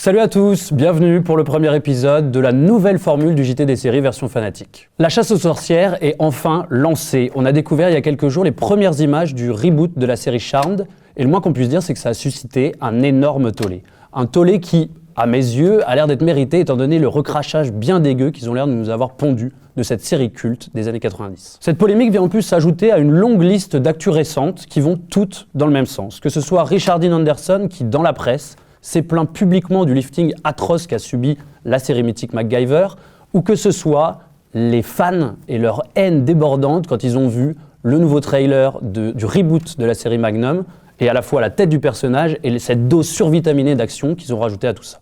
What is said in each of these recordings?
Salut à tous, bienvenue pour le premier épisode de la nouvelle formule du JT des séries version fanatique. La chasse aux sorcières est enfin lancée. On a découvert il y a quelques jours les premières images du reboot de la série Charmed et le moins qu'on puisse dire c'est que ça a suscité un énorme tollé. Un tollé qui, à mes yeux, a l'air d'être mérité étant donné le recrachage bien dégueu qu'ils ont l'air de nous avoir pondu de cette série culte des années 90. Cette polémique vient en plus s'ajouter à une longue liste d'actus récentes qui vont toutes dans le même sens. Que ce soit Richard Dean Anderson qui, dans la presse, s'est plaint publiquement du lifting atroce qu'a subi la série mythique MacGyver, ou que ce soit les fans et leur haine débordante quand ils ont vu le nouveau trailer du reboot de la série Magnum, et à la fois la tête du personnage et cette dose survitaminée d'action qu'ils ont rajouté à tout ça.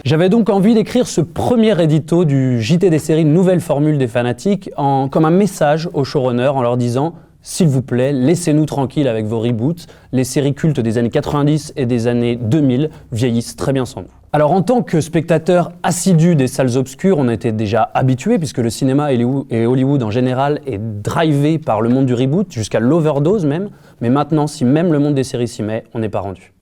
J'avais donc envie d'écrire ce premier édito du JT des séries Nouvelle Formule des Fanatiques comme un message aux showrunners en leur disant « S'il vous plaît, laissez-nous tranquilles avec vos reboots, les séries cultes des années 90 et des années 2000 vieillissent très bien sans nous. » Alors en tant que spectateur assidu des salles obscures, on était déjà habitué puisque le cinéma et Hollywood en général est drivé par le monde du reboot, jusqu'à l'overdose même, mais maintenant si même le monde des séries s'y met, on n'est pas rendu.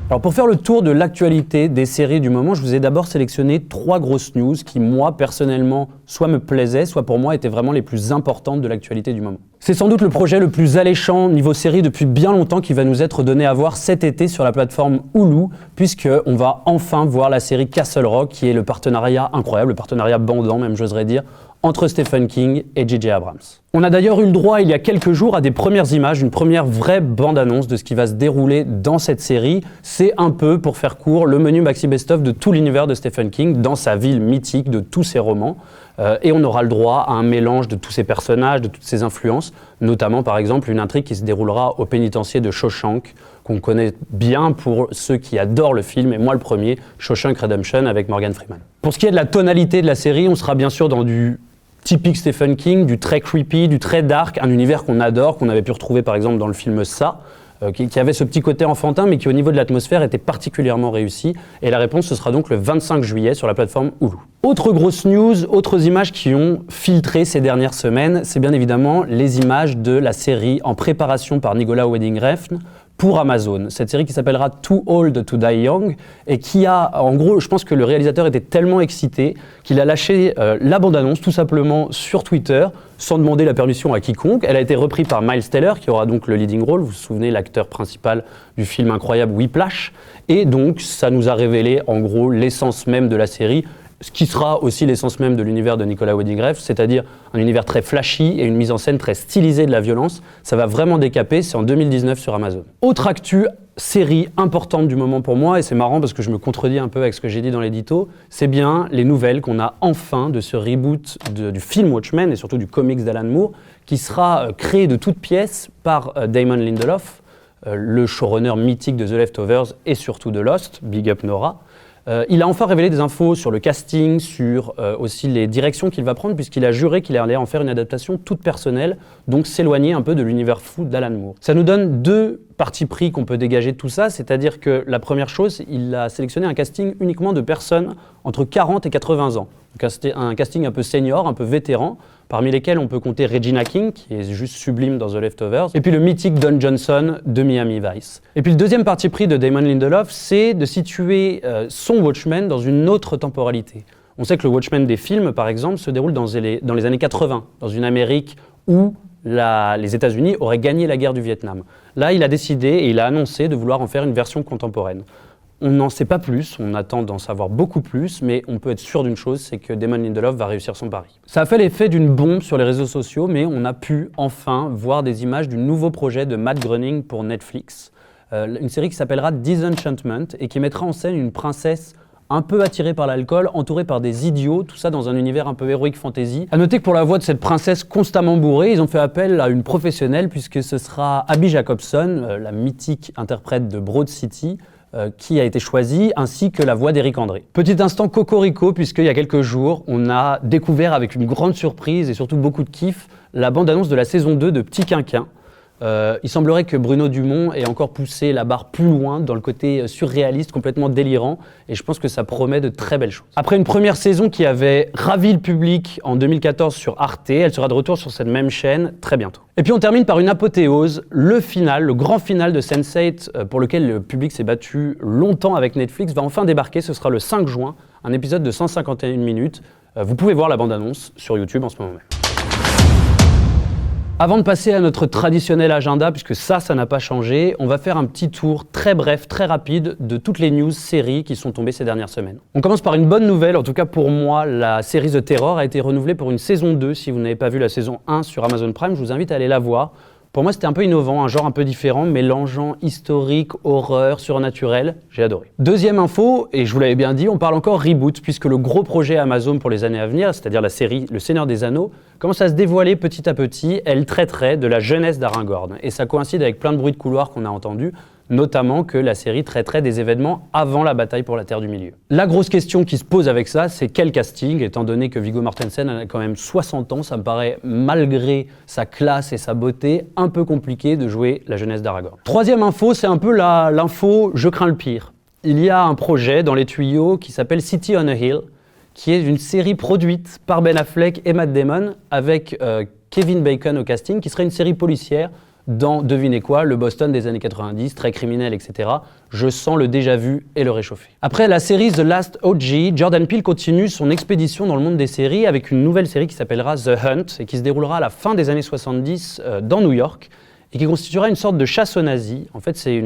Alors pour faire le tour de l'actualité des séries du moment, je vous ai d'abord sélectionné 3 grosses news qui, moi, personnellement, soit me plaisaient, soit pour moi étaient vraiment les plus importantes de l'actualité du moment. C'est sans doute le projet le plus alléchant niveau série depuis bien longtemps qui va nous être donné à voir cet été sur la plateforme Hulu, puisqu'on va enfin voir la série Castle Rock, qui est le partenariat incroyable, le partenariat bandant même j'oserais dire, entre Stephen King et J.J. Abrams. On a d'ailleurs eu le droit il y a quelques jours à des premières images, une première vraie bande-annonce de ce qui va se dérouler dans cette série. C'est un peu, pour faire court, le menu maxi best-of de tout l'univers de Stephen King, dans sa ville mythique de tous ses romans. Et on aura le droit à un mélange de tous ces personnages, de toutes ces influences, notamment par exemple une intrigue qui se déroulera au pénitencier de Shawshank, qu'on connaît bien pour ceux qui adorent le film, et moi le premier, Shawshank Redemption avec Morgan Freeman. Pour ce qui est de la tonalité de la série, on sera bien sûr dans du typique Stephen King, du très creepy, du très dark, un univers qu'on adore, qu'on avait pu retrouver par exemple dans le film Ça, qui avait ce petit côté enfantin, mais qui au niveau de l'atmosphère était particulièrement réussi. Et la réponse, ce sera donc le 25 juillet sur la plateforme Hulu. Autre grosse news, autres images qui ont filtré ces dernières semaines, c'est bien évidemment les images de la série en préparation par Nicolas Winding Refn pour Amazon. Cette série qui s'appellera Too Old to Die Young et qui a, en gros, je pense que le réalisateur était tellement excité qu'il a lâché la bande-annonce tout simplement sur Twitter sans demander la permission à quiconque. Elle a été reprise par Miles Teller qui aura donc le leading role, vous vous souvenez, l'acteur principal du film incroyable Whiplash. Et donc ça nous a révélé en gros l'essence même de la série, ce qui sera aussi l'essence même de l'univers de Nicolas Winding Refn, c'est-à-dire un univers très flashy et une mise en scène très stylisée de la violence. Ça va vraiment décaper, c'est en 2019 sur Amazon. Autre actu, série importante du moment pour moi, et c'est marrant parce que je me contredis un peu avec ce que j'ai dit dans l'édito, c'est bien les nouvelles qu'on a enfin de ce reboot du film Watchmen et surtout du comics d'Alan Moore, qui sera créé de toutes pièces par Damon Lindelof, le showrunner mythique de The Leftovers et surtout de Lost, Big Up Nora. Il a enfin révélé des infos sur le casting, sur aussi les directions qu'il va prendre, puisqu'il a juré qu'il allait en faire une adaptation toute personnelle, donc s'éloigner un peu de l'univers fou d'Alan Moore. Ça nous donne 2 partis pris qu'on peut dégager de tout ça, c'est-à-dire que la première chose, il a sélectionné un casting uniquement de personnes entre 40 et 80 ans. Donc un casting un peu senior, un peu vétéran, parmi lesquels on peut compter Regina King, qui est juste sublime dans The Leftovers, et puis le mythique Don Johnson de Miami Vice. Et puis le deuxième parti pris de Damon Lindelof, c'est de situer son Watchmen dans une autre temporalité. On sait que le Watchmen des films, par exemple, se déroule dans les années 80, dans une Amérique où les États-Unis auraient gagné la guerre du Vietnam. Là, il a décidé et il a annoncé de vouloir en faire une version contemporaine. On n'en sait pas plus, on attend d'en savoir beaucoup plus, mais on peut être sûr d'une chose, c'est que Damon Lindelof va réussir son pari. Ça a fait l'effet d'une bombe sur les réseaux sociaux, mais on a pu enfin voir des images du nouveau projet de Matt Groening pour Netflix. Une série qui s'appellera Disenchantment et qui mettra en scène une princesse un peu attirée par l'alcool, entourée par des idiots, tout ça dans un univers un peu heroic fantasy. À noter que pour la voix de cette princesse constamment bourrée, ils ont fait appel à une professionnelle puisque ce sera Abby Jacobson, la mythique interprète de Broad City, qui a été choisie, ainsi que la voix d'Éric André. Petit instant cocorico, puisqu'il y a quelques jours, on a découvert avec une grande surprise et surtout beaucoup de kiff la bande-annonce de la saison 2 de Petit Quinquin, Il semblerait que Bruno Dumont ait encore poussé la barre plus loin dans le côté surréaliste, complètement délirant, et je pense que ça promet de très belles choses. Après une première saison qui avait ravi le public en 2014 sur Arte, elle sera de retour sur cette même chaîne très bientôt. Et puis on termine par une apothéose, le final, le grand final de Sense8, pour lequel le public s'est battu longtemps avec Netflix, va enfin débarquer, ce sera le 5 juin, un épisode de 151 minutes. Vous pouvez voir la bande-annonce sur YouTube en ce moment même. Avant de passer à notre traditionnel agenda, puisque ça n'a pas changé, on va faire un petit tour très bref, très rapide de toutes les news séries qui sont tombées ces dernières semaines. On commence par une bonne nouvelle, en tout cas pour moi, la série The Terror a été renouvelée pour une saison 2. Si vous n'avez pas vu la saison 1 sur Amazon Prime, je vous invite à aller la voir. Pour moi, c'était un peu innovant, un genre un peu différent, mélangeant historique, horreur, surnaturel. J'ai adoré. Deuxième info, et je vous l'avais bien dit, on parle encore reboot, puisque le gros projet Amazon pour les années à venir, c'est-à-dire la série Le Seigneur des Anneaux, commence à se dévoiler petit à petit. Elle traiterait de la jeunesse d'Aragorn. Et ça coïncide avec plein de bruits de couloir qu'on a entendus, notamment que la série traiterait des événements avant la bataille pour la Terre du Milieu. La grosse question qui se pose avec ça, c'est quel casting, étant donné que Viggo Mortensen a quand même 60 ans, ça me paraît, malgré sa classe et sa beauté, un peu compliqué de jouer la jeunesse d'Aragorn. Troisième info, c'est un peu l'info « je crains le pire ». Il y a un projet dans les tuyaux qui s'appelle City on a Hill, qui est une série produite par Ben Affleck et Matt Damon, avec Kevin Bacon au casting, qui serait une série policière dans, devinez quoi, le Boston des années 90, très criminel, etc. Je sens le déjà-vu et le réchauffer. Après la série The Last OG, Jordan Peele continue son expédition dans le monde des séries avec une nouvelle série qui s'appellera The Hunt et qui se déroulera à la fin des années 70 dans New York et qui constituera une sorte de chasse aux nazis. En fait, c'est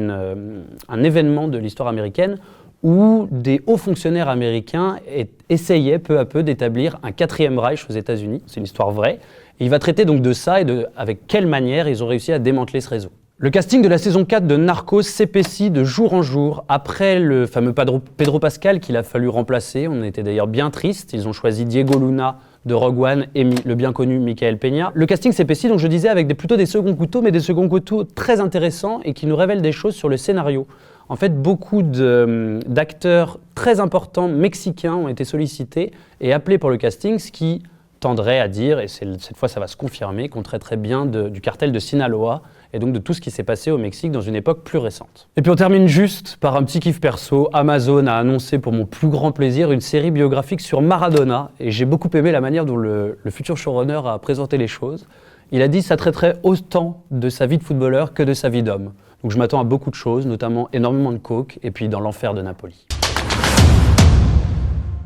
un événement de l'histoire américaine où des hauts fonctionnaires américains essayaient peu à peu d'établir un quatrième Reich aux États-Unis. C'est une histoire vraie. Et il va traiter donc de ça et avec quelle manière ils ont réussi à démanteler ce réseau. Le casting de la saison 4 de Narcos s'épaissit de jour en jour. Après le fameux Pedro Pascal qu'il a fallu remplacer, on était d'ailleurs bien tristes. Ils ont choisi Diego Luna de Rogue One et le bien connu Michael Peña. Le casting s'épaissit, donc je disais, avec plutôt des seconds couteaux, mais des seconds couteaux très intéressants et qui nous révèlent des choses sur le scénario. En fait, beaucoup d'acteurs très importants mexicains ont été sollicités et appelés pour le casting, ce qui tendrait à dire, et cette fois ça va se confirmer, qu'on traiterait bien du cartel de Sinaloa et donc de tout ce qui s'est passé au Mexique dans une époque plus récente. Et puis on termine juste par un petit kiff perso. Amazon a annoncé pour mon plus grand plaisir une série biographique sur Maradona et j'ai beaucoup aimé la manière dont le futur showrunner a présenté les choses. Il a dit que ça traiterait autant de sa vie de footballeur que de sa vie d'homme. Donc je m'attends à beaucoup de choses, notamment énormément de coke et puis dans l'enfer de Napoli.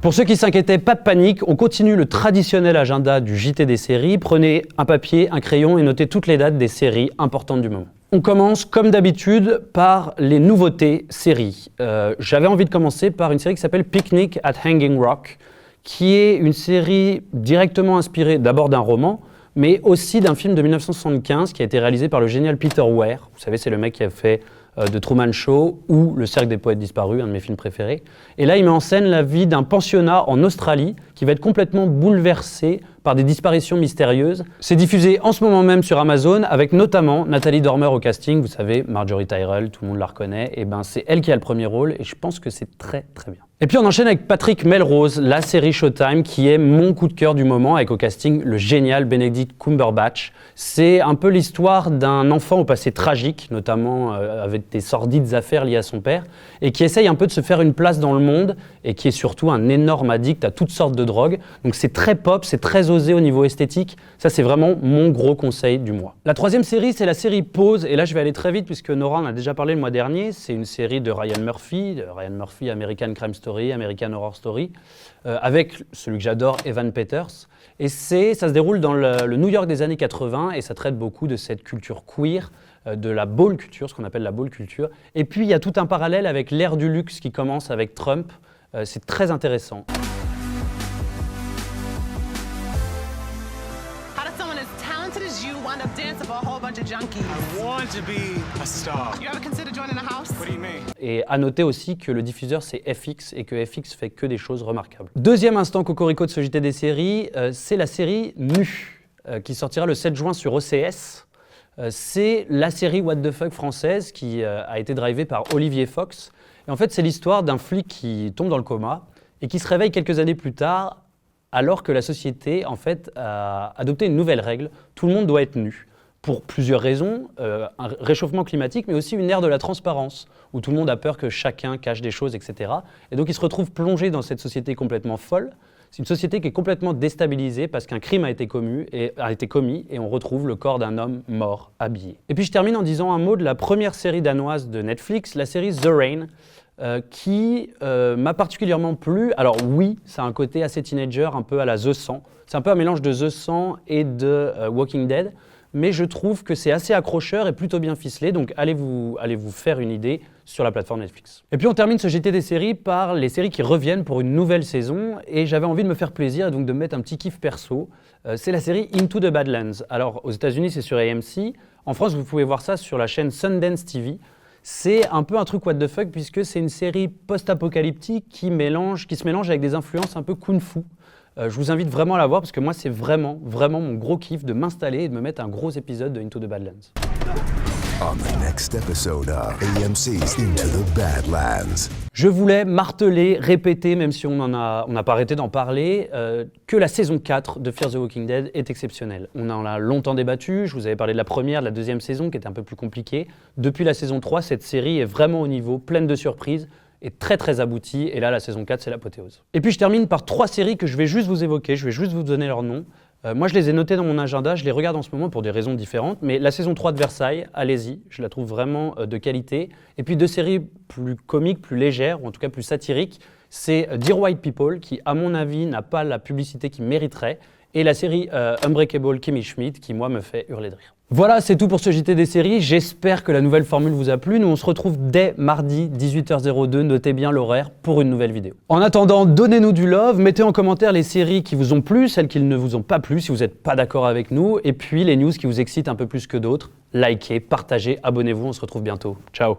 Pour ceux qui s'inquiétaient, pas de panique, on continue le traditionnel agenda du JT des séries. Prenez un papier, un crayon et notez toutes les dates des séries importantes du moment. On commence, comme d'habitude, par les nouveautés séries. J'avais envie de commencer par une série qui s'appelle Picnic at Hanging Rock, qui est une série directement inspirée d'abord d'un roman, mais aussi d'un film de 1975 qui a été réalisé par le génial Peter Weir. Vous savez, c'est le mec qui a fait The Truman Show ou Le Cercle des Poètes Disparus, un de mes films préférés. Et là, il met en scène la vie d'un pensionnat en Australie qui va être complètement bouleversé par des disparitions mystérieuses. C'est diffusé en ce moment même sur Amazon avec notamment Nathalie Dormer au casting. Vous savez, Marjorie Tyrell, tout le monde la reconnaît. Et ben, c'est elle qui a le premier rôle et je pense que c'est très très bien. Et puis on enchaîne avec Patrick Melrose, la série Showtime qui est mon coup de cœur du moment avec au casting le génial Benedict Cumberbatch. C'est un peu l'histoire d'un enfant au passé tragique, notamment avec des sordides affaires liées à son père, et qui essaye un peu de se faire une place dans le monde et qui est surtout un énorme addict à toutes sortes de drogues. Donc c'est très pop, c'est très osé au niveau esthétique. Ça c'est vraiment mon gros conseil du mois. La troisième série, c'est la série Pause, et là je vais aller très vite puisque Nora en a déjà parlé le mois dernier. C'est une série de Ryan Murphy, American Crime Story, American Horror Story, avec celui que j'adore, Evan Peters. Et ça se déroule dans le New York des années 80 et ça traite beaucoup de cette culture queer, de la ball culture, ce qu'on appelle la ball culture. Et puis il y a tout un parallèle avec l'ère du luxe qui commence avec Trump. C'est très intéressant. Et à noter aussi que le diffuseur c'est FX et que FX fait que des choses remarquables. Deuxième instant cocorico de ce JT des séries, c'est la série Nu, qui sortira le 7 juin sur OCS. C'est la série What the Fuck française qui a été drivée par Olivier Fox. Et en fait, c'est l'histoire d'un flic qui tombe dans le coma et qui se réveille quelques années plus tard alors que la société en fait, a adopté une nouvelle règle. Tout le monde doit être nu. pour plusieurs raisons, un réchauffement climatique, mais aussi une ère de la transparence, où tout le monde a peur que chacun cache des choses, etc. Et donc ils se retrouvent plongés dans cette société complètement folle. C'est une société qui est complètement déstabilisée parce qu'un crime a été commis et on retrouve le corps d'un homme mort, habillé. Et puis je termine en disant un mot de la première série danoise de Netflix, la série The Rain, qui m'a particulièrement plu. Alors oui, ça a un côté assez teenager, un peu à la The 100. C'est un peu un mélange de The 100 et de Walking Dead, mais je trouve que c'est assez accrocheur et plutôt bien ficelé, donc allez vous faire une idée sur la plateforme Netflix. Et puis on termine ce JT des séries par les séries qui reviennent pour une nouvelle saison, et j'avais envie de me faire plaisir et donc de me mettre un petit kiff perso. C'est la série Into the Badlands. Alors aux États-Unis c'est sur AMC, en France vous pouvez voir ça sur la chaîne Sundance TV. C'est un peu un truc what the fuck puisque c'est une série post-apocalyptique qui se mélange avec des influences un peu kung-fu. Je vous invite vraiment à la voir parce que moi c'est vraiment mon gros kiff de m'installer et de me mettre un gros épisode de Into the Badlands. On the next episode of AMC's Into the Badlands. Je voulais marteler, répéter, même si on n'a pas arrêté d'en parler, que la saison 4 de Fear the Walking Dead est exceptionnelle. On en a longtemps débattu, je vous avais parlé de la première, de la deuxième saison qui était un peu plus compliquée. Depuis la saison 3, cette série est vraiment au niveau, pleine de surprises, est très aboutie, et là la saison 4 c'est l'apothéose. Et puis je termine par 3 séries que je vais juste vous évoquer, je vais juste vous donner leur nom. Moi je les ai notées dans mon agenda, je les regarde en ce moment pour des raisons différentes, mais la saison 3 de Versailles, allez-y, je la trouve vraiment de qualité. Et puis 2 séries plus comiques, plus légères, ou en tout cas plus satiriques, c'est Dear White People, qui à mon avis n'a pas la publicité qu'il mériterait, et la série Unbreakable Kimmy Schmidt, qui moi me fait hurler de rire. Voilà, c'est tout pour ce JT des séries. J'espère que la nouvelle formule vous a plu. Nous, on se retrouve dès mardi 18h02. Notez bien l'horaire pour une nouvelle vidéo. En attendant, donnez-nous du love. Mettez en commentaire les séries qui vous ont plu, celles qui ne vous ont pas plu, si vous n'êtes pas d'accord avec nous. Et puis, les news qui vous excitent un peu plus que d'autres. Likez, partagez, abonnez-vous. On se retrouve bientôt. Ciao.